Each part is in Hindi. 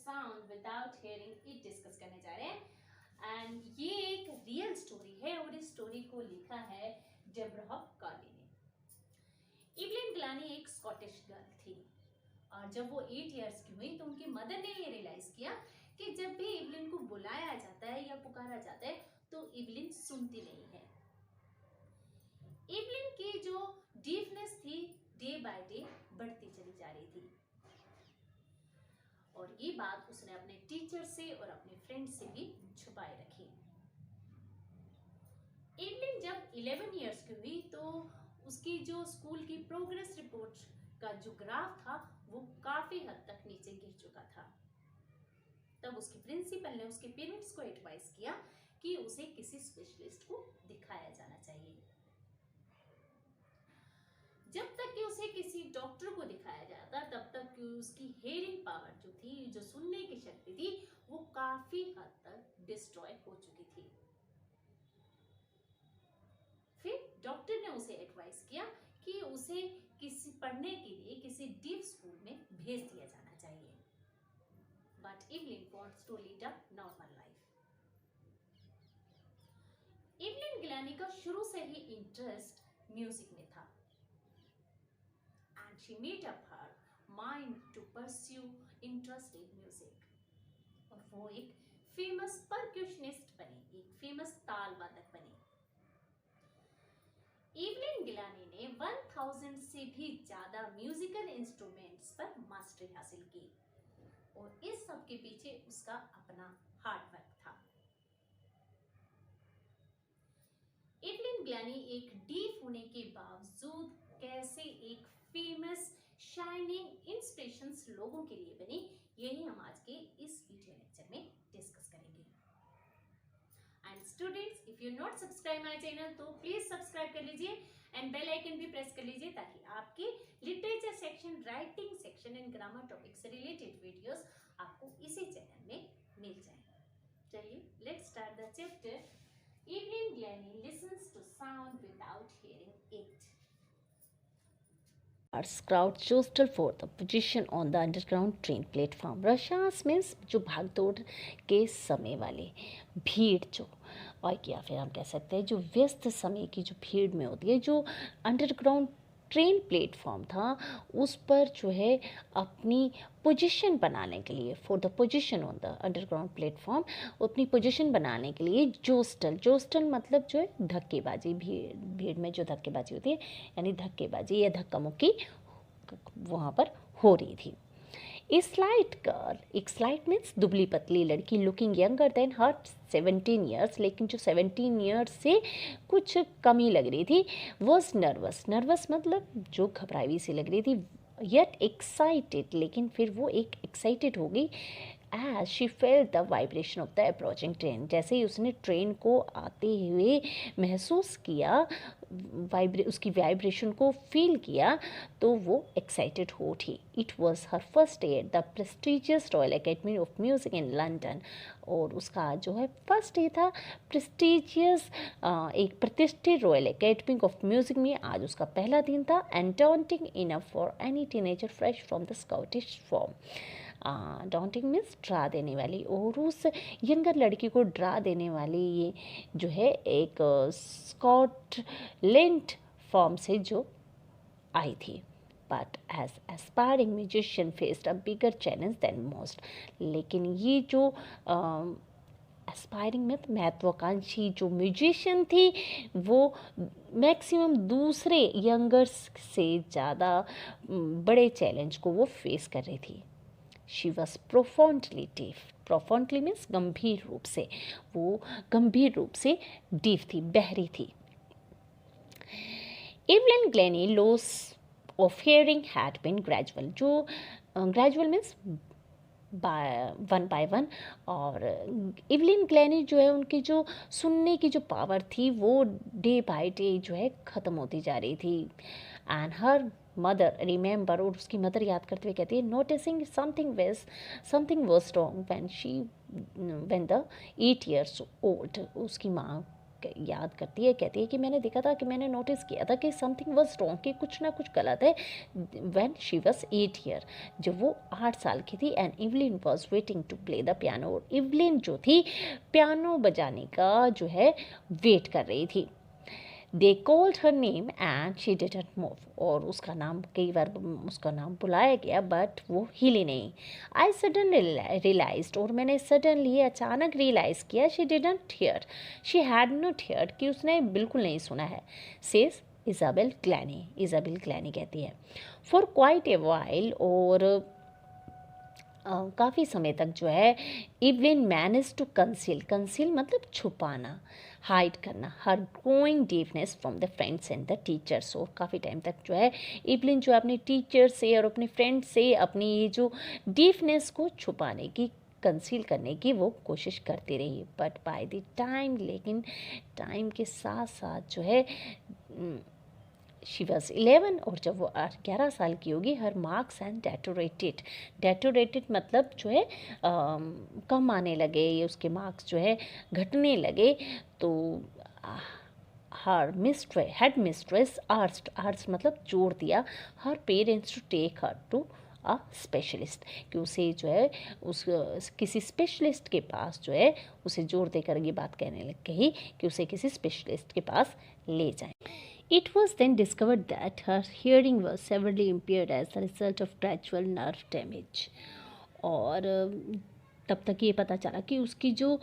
Sound without hearing it discuss करने जा रहे हैं। एंड ये एक रियल स्टोरी है और इस स्टोरी को लिखा है डेब्रा कार्ली ने। इवलिन ग्लानी एक स्कॉटिश गर्ल थी और जब वो 8 इयर्स की हुई तो उनकी मदर ने ये रियलाइज किया कि जब भी इवलिन को बुलाया जाता है या पुकारा जाता है तो इवलिन सुनती नहीं है। इवलिन की जो डीफनेस थी डे बाय डे बढ़ती चली जा रही थी और ये बात उसने अपने टीचर से और अपने फ्रेंड से भी छुपाए रखी। इवलिन जब 11 इयर्स की हुई तो उसकी जो स्कूल की प्रोग्रेस रिपोर्ट का जो ग्राफ था वो काफी हद तक नीचे गिर चुका था। तब उसके प्रिंसिपल ने उसके पेरेंट्स को एडवाइस किया कि उसे किसी स्पेशलिस्ट को दिखाया जाना चाहिए। जब तक कि उसे किसी डॉक्टर को दिखाया जाता तब तक कि उसकी हेयरिंग पावर जो थी, जो सुनने की शक्ति थी, वो काफी हद तक डिस्ट्रॉय हो चुकी थी। फिर डॉक्टर ने उसे एडवाइस किया कि उसे किसी पढ़ने के लिए किसी डीप स्कूल में भेज दिया जाना चाहिए। But Evelyn wants to lead a normal life. Evelyn Glennie का शुरू से ही इंटरेस्ट म्यूजिक में था and she made up her mind to pursue interest in music। और वो एक फेमस परक्यूशनिस्ट बनी, एक फेमस ताल वादक बनी। इवलिन गिलानी ने 1000 से भी ज्यादा म्यूजिकल इंस्ट्रूमेंट्स पर मास्टरी हासिल की और इस सब के पीछे उसका अपना हार्ड वर्क था। इवलिन गिलानी एक डीफ होने के बावजूद कैसे एक फेमस शाइनिंग इंस्पिरेशंस लोगों के लिए बनी, यही हम आज के इस वीडियो लेक्चर में डिस्कस करेंगे। And students, if you not subscribe my channel तो प्लीज सब्सक्राइब कर लीजिए एंड बेल आइकन भी प्रेस कर लीजिए ताकि आपके literature section, writing section and grammar topic से रिलेटेड वीडियोस आपको इसी चैनल में मिल जाए। चलिए let's start the chapter. Evelyn Glennie listens to sound without hearing it. Crowd jostle for the position on the underground train platform। रशास मीन्स जो भागदौड़ के समय वाले भीड़, जो और या फिर हम कह सकते हैं जो व्यस्त समय की जो भीड़ में होती है, जो अंडरग्राउंड ट्रेन प्लेटफॉर्म था उस पर जो है अपनी पोजीशन बनाने के लिए, for the position on the underground platform, अपनी पोजीशन बनाने के लिए जोस्टल मतलब जो है धक्केबाजी, भीड़ में जो धक्केबाजी होती है यानी धक्केबाजी या धक्का मुक्की वहाँ पर हो रही थी। स्लाइट गर्ल, एक स्लाइट मीन्स दुबली पतली लड़की, लुकिंग यंगर देन हर 17 ईयर्स, लेकिन जो 17 ईयर्स से कुछ कमी लग रही थी, वॉज नर्वस मतलब जो घबराई हुई सी लग रही थी, येट एक्साइटेड, लेकिन फिर वो एक एक्साइटेड हो गई as she felt the vibration of the approaching train, जैसे ही उसने ट्रेन को आते हुए महसूस किया, उसकी वाइब्रेशन को फील किया, तो वो एक्साइटेड हो उठी। It was her first day at the prestigious royal academy of music in London, और उसका जो है फर्स्ट डे था प्रेस्टिजियस, एक प्रतिष्ठित रॉयल एकेडमी ऑफ म्यूज़िक में। आज उसका पहला दिन था and daunting enough for any teenager fresh from the Scottish form. Daunting means डरा देने वाली, और उस यंगर लड़की को डरा देने वाली ये जो है एक स्कॉटलैंड फॉर्म से जो आई थी। But as aspiring musician faced a bigger challenge than most, लेकिन ये जो एस्पायरिंग में महत्वाकांक्षी जो म्यूजिशियन थी वो मैक्सिमम दूसरे यंगर्स से ज़्यादा बड़े चैलेंज को वो फेस कर रही थी। She was profoundly deaf, profoundly means गंभीर रूप से, वो गंभीर रूप से डीफ थी, बहरी थी। Evelyn Glennie loss of hearing had been gradual, जो gradual means one by one, और एवलिन ग्लेनी जो है उनकी जो सुनने की जो पावर थी वो डे बाय डे जो है ख़त्म होती जा रही थी। एंड हर मदर रिमेंबर, और उसकी मदर याद करते हुए कहती है, noticing something was wrong when the 8 years old, उसकी माँ याद करती है, कहती है कि मैंने देखा था कि मैंने नोटिस किया था कि समथिंग वाज रॉन्ग, कि कुछ ना कुछ गलत है व्हेन शी वाज 8 ईयर, जब वो 8 साल की थी। And Evelyn was waiting to play the piano, और इवलिन जो थी पियानो बजाने का जो है वेट कर रही थी। They called her name and she didn't move, और उसका नाम कई बार उसका नाम बुलाया गया बट वो हिली नहीं। आई सडन रियलाइज्ड, और मैंने सडनली अचानक रियलाइज़ किया, she didn't here, she had not heard, कि उसने बिल्कुल नहीं सुना है। सेज इज़ाबेल ग्लैनी, इज़ाबेल ग्लैनी कहती है। फॉर क्वाइट ए वाइल, और काफ़ी समय तक जो है इवलिन मैनेज टू कंसील मतलब छुपाना, हाइड करना her growing deepness from the friends and the teachers. और काफ़ी टाइम तक जो है इवलिन जो है अपने टीचर से और अपने फ्रेंड से अपनी ये जो डीपनेस को छुपाने की, कंसील करने की वो कोशिश करती रही। बट बाय द टाइम, लेकिन टाइम के साथ साथ जो है शी वॉज 11, और जब वो 11 साल की होगी, हर मार्क्स एंड डेटोरेटेड मतलब जो है कम आने लगे, ये उसके मार्क्स जो है घटने लगे। तो हर हेड मिस्ट्रेस आर्ट्स मतलब जोर दिया her parents to take her to a specialist, कि उसे जो है उस किसी स्पेशलिस्ट के पास जो है, उसे जोर देकर ये बात कहने लग गई कि उसे किसी स्पेशलिस्ट के पास ले जाएं। It was then discovered that her hearing was severely impaired as a result of gradual nerve damage. और तब तक ये पता चला कि उसकी जो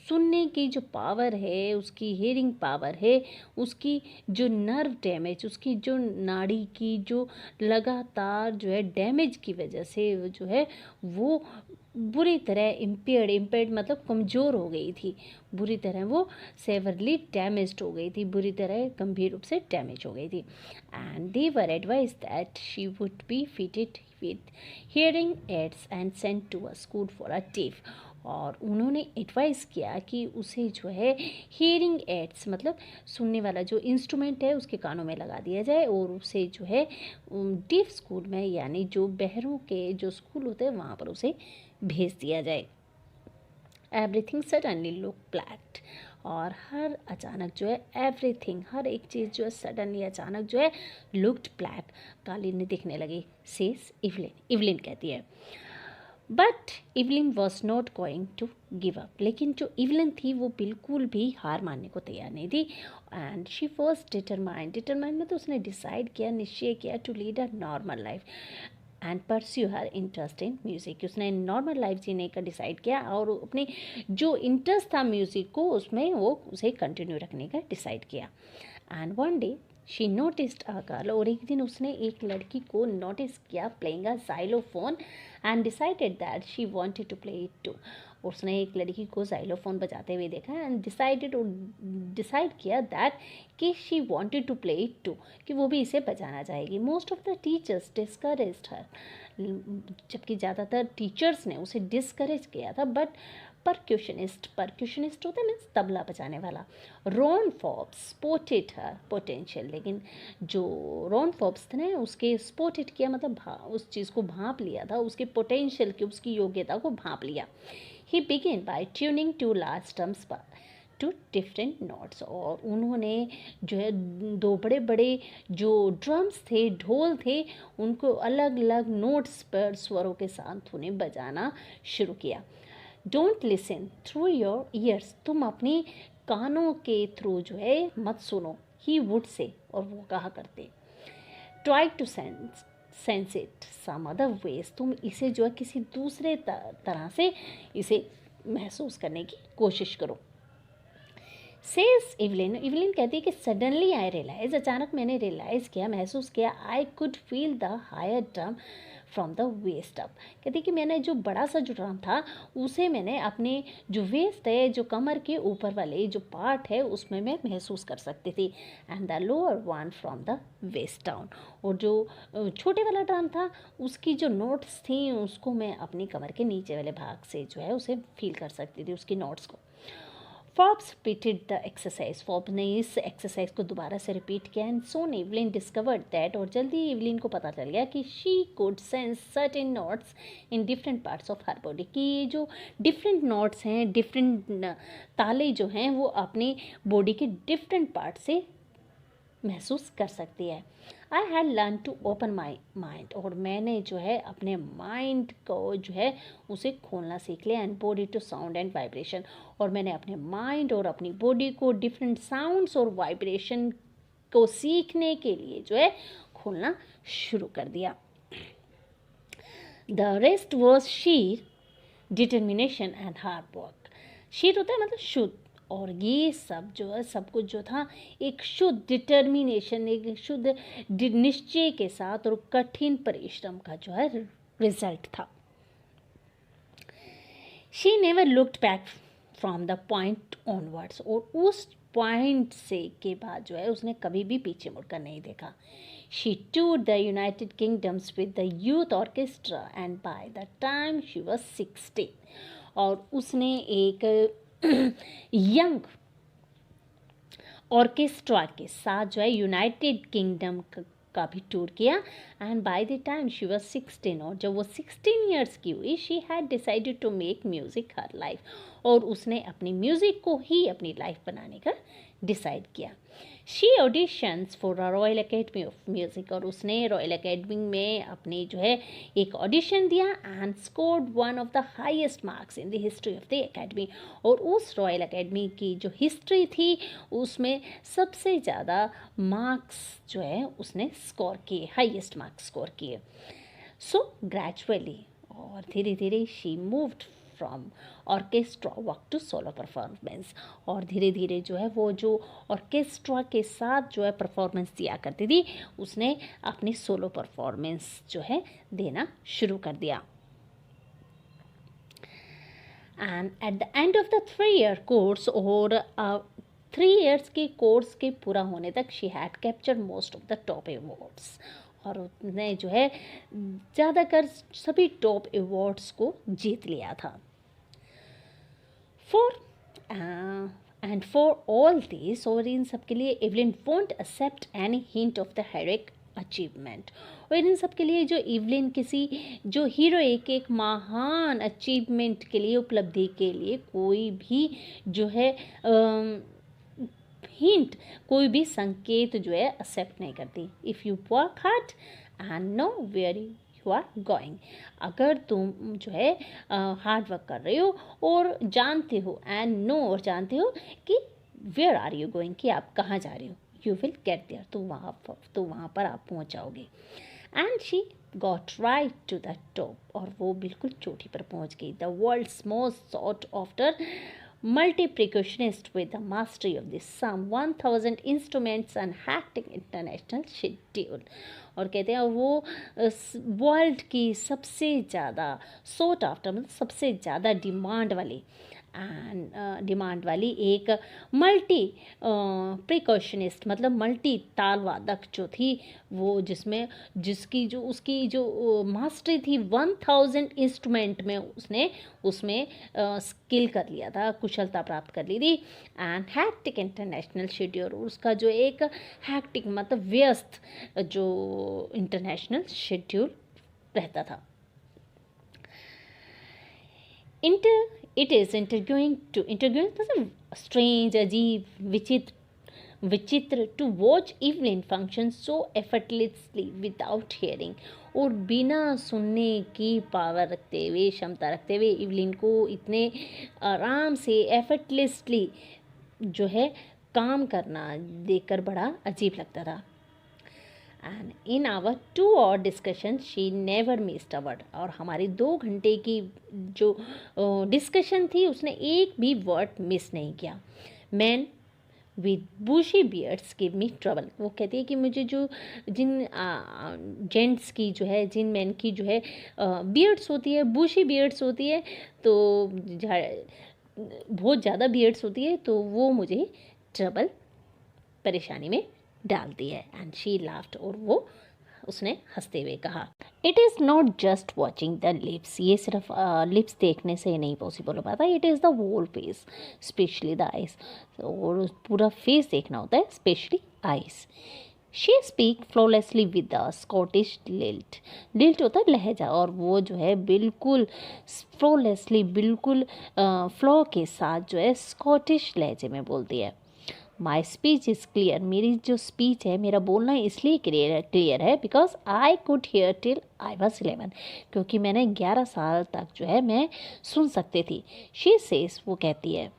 सुनने की जो पावर है, उसकी हियरिंग पावर है, उसकी जो नर्व डैमेज, उसकी जो नाड़ी की जो लगातार जो है डैमेज की वजह से जो है वो बुरी तरह इम्पेयर्ड मतलब कमज़ोर हो गई थी, बुरी तरह वो सेवरली डैमेज्ड हो गई थी, बुरी तरह गंभीर रूप से डैमेज हो गई थी। And they were advise that she would be fitted with hearing aids and sent to a school for a deaf. और उन्होंने एडवाइस किया कि उसे जो है हियरिंग एड्स मतलब सुनने वाला जो इंस्ट्रूमेंट है उसके कानों में लगा दिया जाए, और उसे जो है डेफ स्कूल में, यानी जो बहरों के जो स्कूल होते हैं वहाँ पर उसे भेज दिया जाए। एवरीथिंग सडनली लुक ब्लैक, और हर अचानक जो है एवरीथिंग, हर एक चीज़ जो है सडनली अचानक जो है लुक्ड ब्लैक, काली दिखने लगी। सेज इवलिन कहती है। But Evelyn was not going to give up, लेकिन जो इवलिन थी वो बिल्कुल भी हार मानने को तैयार नहीं थी। एंड शी वॉज डिटरमाइंड में तो उसने डिसाइड किया, निश्चय किया to lead a normal life and pursue her interest in music. उसने नॉर्मल लाइफ जीने का डिसाइड किया, और अपने जो इंटरेस्ट था म्यूज़िक को उसमें वो उसे कंटिन्यू रखने का डिसाइड किया। And one day she noticed a girl, और एक दिन उसने एक लड़की को नोटिस किया playing a xylophone and decided that she wanted to play it too. उसने एक लड़की को जाइलोफोन बजाते हुए देखा एंड डिसाइड किया दैट कि she wanted to play it too, कि वो भी इसे बजाना चाहेगी। Most of the teachers discouraged her, जबकि ज़्यादातर टीचर्स ने उसे डिस्करेज किया था। बट परक्यूशनिस्ट होता है मीन्स तबला बजाने वाला, रॉन फॉब्स स्पोर्टेड हर पोटेंशियल, लेकिन जो रॉन फॉब्स थे ना उसके स्पोर्टेड किया मतलब उस चीज़ को भांप लिया था, उसके पोटेंशियल की, उसकी योग्यता को भांप लिया। He begin by tuning two large drums to different notes, और उन्होंने जो है दो बड़े बड़े जो ड्रम्स थे, ढोल थे, उनको अलग अलग नोट्स पर स्वरों के साथ उन्हें बजाना शुरू किया। Don't listen through your ears, तुम अपने कानों के थ्रू जो है मत सुनो, ही वुड से, और वो कहा करते। Try to sense it some other ways, तुम इसे जो है किसी दूसरे तरह से इसे महसूस करने की कोशिश करो। सेज इवलिन कहती है कि सडनली आई रियलाइज, अचानक मैंने रियलाइज़ किया, महसूस किया, I could feel the higher drum from the waist up. कहती कि मैंने जो बड़ा सा जो ड्रम था उसे मैंने अपने जो वेस्ट है, जो कमर के ऊपर वाले जो पार्ट है उसमें मैं महसूस कर सकती थी। And the lower one from the waist down, और जो छोटे वाला ड्रम था उसकी जो नोट्स थी उसको मैं अपनी कमर के नीचे वाले भाग से जो है उसे फील कर सकती थी, उसकी नोट्स को। Forbes repeated the exercise, Forbes ने इस एक्सरसाइज को दोबारा से रिपीट किया and soon Evelyn discovered that, और जल्दी ही एवलिन को पता चल गया कि she could sense certain notes in different parts of her body, कि ये जो डिफरेंट नोट्स हैं, डिफरेंट ताले जो हैं वो अपनी बॉडी के डिफरेंट पार्ट से महसूस कर सकती है। I had learn to open my mind, और मैंने जो है अपने माइंड को जो है उसे खोलना सीख लिया, and body to sound and vibration, और मैंने अपने माइंड और अपनी बॉडी को डिफरेंट साउंड्स और वाइब्रेशन को सीखने के लिए जो है खोलना शुरू कर दिया। The rest was sheer determination and hard work. Sheer होता है मतलब शुद्ध, और ये सब जो है सब कुछ जो था एक शुद्ध डिटर्मिनेशन, एक शुद्ध निश्चय के साथ और कठिन परिश्रम का जो है रिजल्ट था। She never looked back from the point onwards, और उस पॉइंट से के बाद जो है उसने कभी भी पीछे मुड़कर नहीं देखा। She toured the United Kingdoms with the youth orchestra and by the time she was 16, और उसने एक यंग ऑर्केस्ट्रा के साथ जो है यूनाइटेड किंगडम का भी टूर किया, and by the time she was 16, और जब वो 16 ईयर्स की हुई she had decided to make music her life, और उसने अपनी म्यूज़िक को ही अपनी लाइफ बनाने का डिसाइड किया। She auditions for royal academy of music, और उसने रॉयल अकेडमी में अपनी जो है एक ऑडिशन दिया and scored one of the highest marks in the history of the academy, और उस रॉयल अकेडमी की जो हिस्ट्री थी उसमें सबसे ज़्यादा मार्क्स जो है उसने स्कोर किए, हाईएस्ट मार्क्स स्कोर किए। सो ग्रेजुअली, और धीरे धीरे she moved from orchestra work to solo performance, और धीरे धीरे जो है वो जो ऑर्केस्ट्रा के साथ जो है परफॉर्मेंस दिया करती थी उसने अपनी सोलो परफॉर्मेंस जो है देना शुरू कर दिया। And at the end of the 3-year course, और 3 years के कोर्स के पूरा होने तक she had captured most of the top awards, और उसने जो है ज़्यादातर सभी टॉप अवार्ड्स को जीत लिया था। एंड फॉर ऑल दिस, और इन सब के लिए Evelyn won't accept any hint of the heroic achievement, और इन सब के लिए जो एवलिन किसी जो हीरोइक एक महान अचीवमेंट के लिए, उपलब्धि के लिए कोई भी जो है हिंट, कोई भी संकेत जो है एक्सेप्ट नहीं करती। If you work hard and know where you are going, अगर तुम जो है हार्ड वर्क कर रहे हो और जानते हो, एंड नो, और जानते हो कि वेयर आर यू गोइंग, कि आप कहाँ जा रहे हो, यू विल गेट देयर, तो वहाँ पर आप पहुँच जाओगे। And she got right to the top, और वो बिल्कुल चोटी पर पहुँच गई। The world's most sought after multi-percussionist with the mastery of the some 1000 instruments and hectic international schedule, और कहते हैं वो वर्ल्ड की सबसे ज़्यादा sought after मतलब सबसे ज़्यादा डिमांड वाली एक मल्टी प्रिकॉशनिस्ट मतलब मल्टी ताल वादक जो थी, वो जिसकी जो उसकी जो मास्टरी थी 1000 इंस्ट्रूमेंट में उसमें स्किल कर लिया था, कुशलता प्राप्त कर ली थी। एंड हैक्टिक इंटरनेशनल शेड्यूल, उसका जो एक हैक्टिक मतलब व्यस्त जो इंटरनेशनल शेड्यूल रहता था। इट इज़ इंटरव्यूइंग मतलब स्ट्रेंज, अजीब, विचित्र to watch Evelyn function so effortlessly without hearing, और बिना सुनने की पावर रखते हुए, क्षमता रखते हुए इवलिन को इतने आराम से एफर्टलेसली जो है काम करना देखकर बड़ा अजीब लगता था। And in our 2 hour discussion she never missed a word, और हमारी 2 घंटे की जो डिस्कशन थी उसने एक भी वर्ड मिस नहीं किया। Man with bushy beards give me trouble, वो कहती है कि मुझे जिन जेंट्स की जो है, जिन मैन की जो है बियर्ड्स होती है, बुशी बियर्ड्स होती है, तो बहुत ज़्यादा बियर्ड्स होती है, तो वो मुझे ट्रबल, परेशानी में डालती है। एंड शी लाफ्ट, और वो उसने हंसते हुए कहा। It is not just watching the lips, ये सिर्फ लिप्स देखने से नहीं पॉसिबल हो पाता, it is the whole face specially the eyes, और पूरा फेस देखना होता है specially eyes. She speak flawlessly with the Scottish lilt, lilt होता है लहजा, और वो जो है बिल्कुल फ्लॉलेसली, बिल्कुल फ्लॉ के साथ जो है स्कॉटिश लहजे में बोलती है। माई स्पीच इज़ क्लियर, मेरी जो स्पीच है, मेरा बोलना इसलिए क्लियर है because I could hair till I was 11, क्योंकि मैंने 11 साल तक जो है मैं सुन सकती थी। शी सेज, वो कहती है,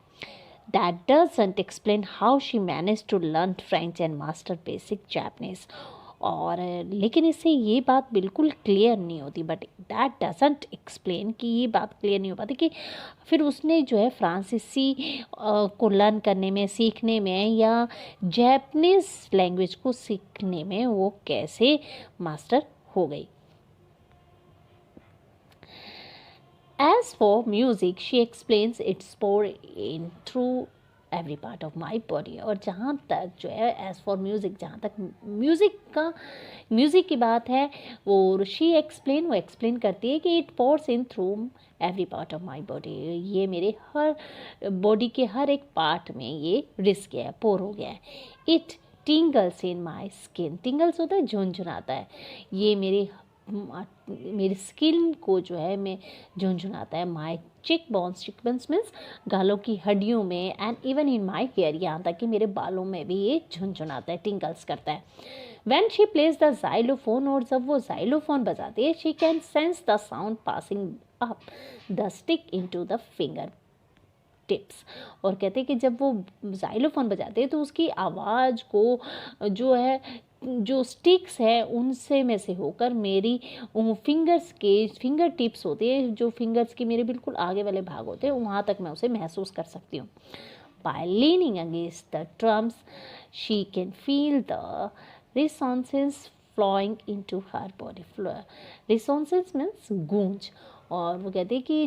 that doesn't explain how she managed to learn French and master basic Japanese, और लेकिन इससे ये बात बिल्कुल क्लियर नहीं होती, बट दैट डजेंट एक्सप्लेन, कि ये बात क्लियर नहीं हो पाती कि फिर उसने जो है फ्रांसीसी को लर्न करने में, सीखने में, या जैपनीज़ लैंग्वेज को सीखने में वो कैसे मास्टर हो गई। As for music, she explains it's poured in through every part of my body, और जहाँ तक जो है as for music, जहाँ तक म्यूज़िक की बात है, और she explain, वो एक्सप्लेन करती है कि it pours in through every part of my body, ये मेरे हर बॉडी के हर एक पार्ट में ये रिस गया है, पोर हो गया है। It tingles in my skin, tingles होता है झुनझुनाता है, ये मेरी स्किन को जो है मैं झुनझुनाता है। माई चिक बोन्स मीन्स गालों की हड्डियों में, and even in my hair, यहाँ तक कि मेरे बालों में भी ये झुनझुनाता है, टिंकल्स करता है। When she plays the xylophone, और जब वो जाइलोफोन बजाती है, she can sense the sound passing up the stick into the finger tips, और कहते हैं कि जब वो जाइलोफोन बजाते हैं तो उसकी आवाज़ को जो है, जो स्टिक्स है उनसे में से होकर मेरी फिंगर टिप्स होती है, जो फिंगर्स के मेरे बिल्कुल आगे वाले भाग होते हैं, वहाँ तक मैं उसे महसूस कर सकती हूँ। By leaning against the drums she can feel the resonance flowing into her body. Resonance means गूंज, और वो कहते हैं कि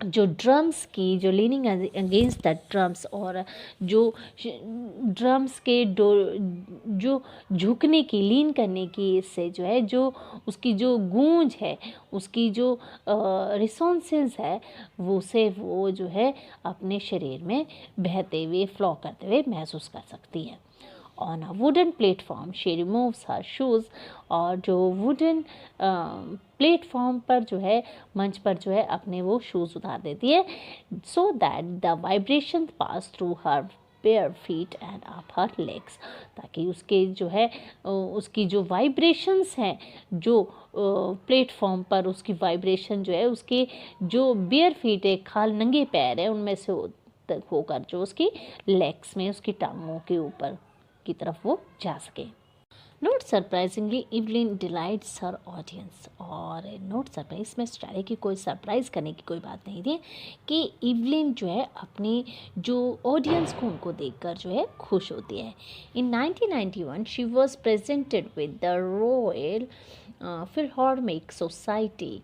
जो ड्रम्स की, जो लीनिंग अगेंस्ट द ड्रम्स, और जो ड्रम्स के जो झुकने की, लीन करने की, इससे जो है जो उसकी जो गूंज है, उसकी जो रिसोनेंस है, वो जो है अपने शरीर में बहते हुए, फ्लो करते हुए महसूस कर सकती है। On a wooden platform she removes her shoes, और जो वुडन प्लेटफॉर्म पर जो है, मंच पर जो है अपने वो शूज़ उतार देती है, so that the vibration pass through her bare feet and up her legs, ताकि उसके जो है उसकी जो वाइब्रेशंस हैं, जो प्लेटफॉर्म पर उसकी वाइब्रेशन जो है, उसके जो बेयर फीट है, खाल नंगे पैर है, उनमें से होकर जो उसकी लेग्स में, उसकी टांगों के ऊपर की तरफ वो जा सके। नोट सरप्राइजिंगली इवलिन डिलाइट्स हर ऑडियंस, और नोट सरप्राइज में स्टारे की कोई सरप्राइज़ करने की कोई बात नहीं थी कि इवलिन जो है अपनी जो ऑडियंस को, उनको देखकर जो है खुश होती है। In 1991 she was presented with the royal philharmonic society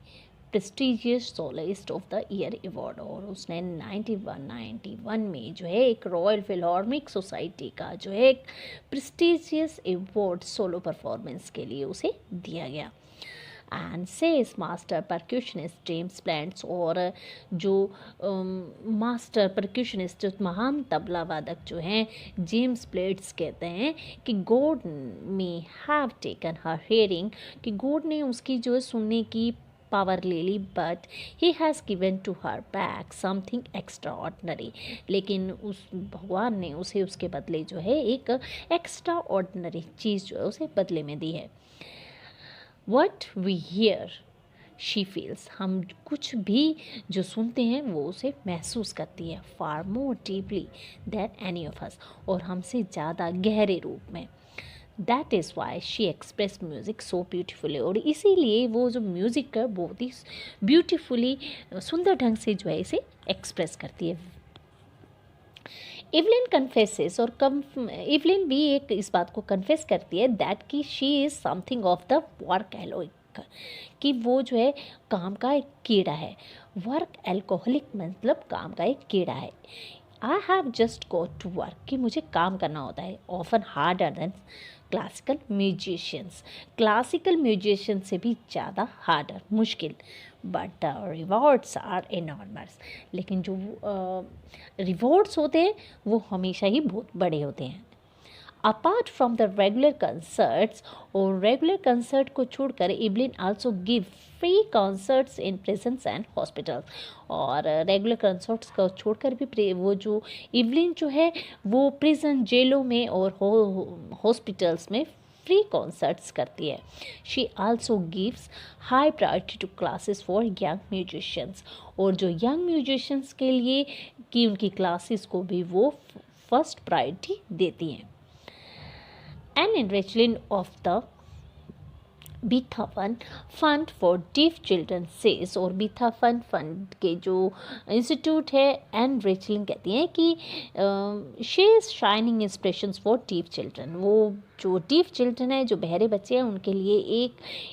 prestigious soloist of the year award, और उसने 91 में जो है एक रॉयल फिल्हार्मोनिक सोसाइटी का जो है एक प्रेस्टिजियस अवार्ड सोलो परफॉर्मेंस के लिए उसे दिया गया। And says master percussionist James Plants, और जो मास्टर परक्यूशनिस्ट, जो महान तबला वादक जो हैं जेम्स प्लेट्स, कहते हैं कि God may have taken her hearing, कि गॉड ने उसकी जो है सुनने की पावर ले ली, but he has given to her back something extraordinary, लेकिन उस भगवान ने उसे उसके बदले जो है एक एक्स्ट्रा ऑर्डनरी चीज़ जो है उसे बदले में दी है। What we hear she feels, हम कुछ भी जो सुनते हैं वो उसे महसूस करती है, far more deeply than any of us, और हमसे ज़्यादा गहरे रूप में। That is why she express music so beautifully, और इसीलिए वो जो म्यूज़िक है बहुत ही ब्यूटीफुली, सुंदर ढंग से जो है इसे एक्सप्रेस करती है। इवलिन कन्फेसेस, और इवलिन भी एक इस बात को कन्फेस करती है दैट कि she is something of the work एलोइक, कि वो जो है काम का एक कीड़ा है। वर्क एल्कोहलिक मतलब काम का एक कीड़ा है। I have just got to work, कि मुझे काम करना होता है, often harder than classical musician से भी ज़्यादा हार्डर, मुश्किल, but the rewards are enormous. लेकिन जो रिवॉर्ड्स होते हैं वो हमेशा ही बहुत बड़े होते हैं। Apart from the regular concerts, और रेगुलर कंसर्ट को छोड़कर Evelyn also give free concerts in prisons and hospitals. और रेगुलर कंसर्ट्स को छोड़कर भी वो जो इवलिन जो है वो प्रिजन, जेलों में और हॉस्पिटल्स में फ्री कॉन्सर्ट्स करती है। She also gives high priority to classes for young musicians, और जो यंग म्यूजिशियंस के लिए कि उनकी क्लासेस को भी वो फर्स्ट प्रायोरिटी देती हैं। An enrichment of the Beethoven Fund for Deaf Children says, और Beethoven Fund के जो इंस्टीट्यूट है एन रेचलिन कहती हैं कि she is shining inspirations for deaf children. वो जो डीफ चिल्ड्रन है, जो बहरे बच्चे हैं, उनके लिए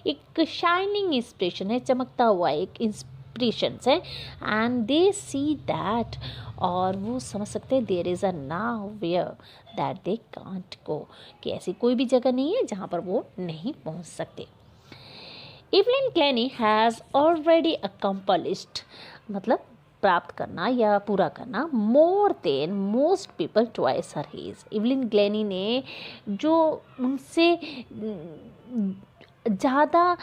एक शाइनिंग इंस्पिरेशन है, चमकता हुआ एक इंस्पिरेशंस है। एंड दे सी दैट, और वो समझ सकते हैं there is a nowhere that they can't go, कि ऐसी कोई भी जगह नहीं है जहाँ पर वो नहीं पहुँच सकते। Evelyn Glennie has already accomplished, मतलब प्राप्त करना या पूरा करना, more than most people twice her age. Evelyn Glennie ने जो उनसे ज़्यादा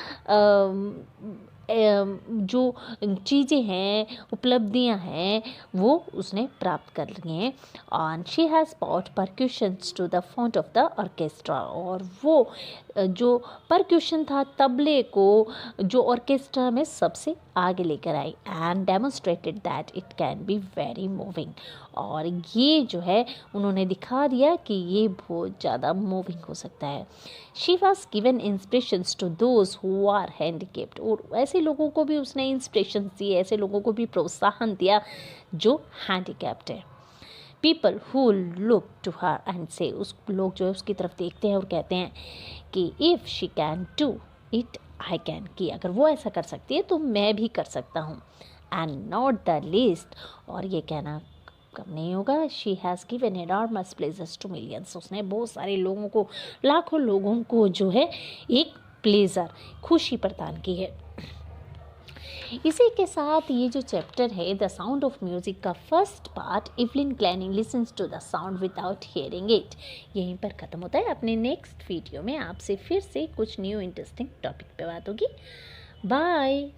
जो चीज़ें हैं, उपलब्धियां हैं, वो उसने प्राप्त कर ली हैं। और she has brought percussions to the front of the orchestra, और वो जो परक्यूशन था, तबले को जो ऑर्केस्ट्रा में सबसे आगे लेकर आई, and demonstrated that it can be very moving. और ये जो है उन्होंने दिखा दिया कि ये बहुत ज़्यादा मूविंग हो सकता है। She was given inspirations to those who are handicapped, और ऐसे लोगों को भी उसने इंस्पिरेशन दिए, ऐसे लोगों को भी प्रोत्साहन दिया जो हैंडीकेप्ड है। People who look to her and say, उस लोग जो है उसकी तरफ देखते हैं और कहते हैं कि if she can do it I can, कि अगर वो ऐसा कर सकती है तो मैं भी कर सकता हूँ। एंड नॉट द लीस्ट, और ये कहना कम नहीं होगा, she has given enormous pleasures to millions, उसने बहुत सारे लोगों को, लाखों लोगों को जो है एक प्लेजर, खुशी प्रदान की है। इसी के साथ ये जो चैप्टर है द साउंड ऑफ म्यूज़िक का first part, Evelyn Glennie listens to the sound without hearing it, यहीं पर ख़त्म होता है। अपने नेक्स्ट वीडियो में आपसे फिर से कुछ न्यू इंटरेस्टिंग टॉपिक पे बात होगी। बाय।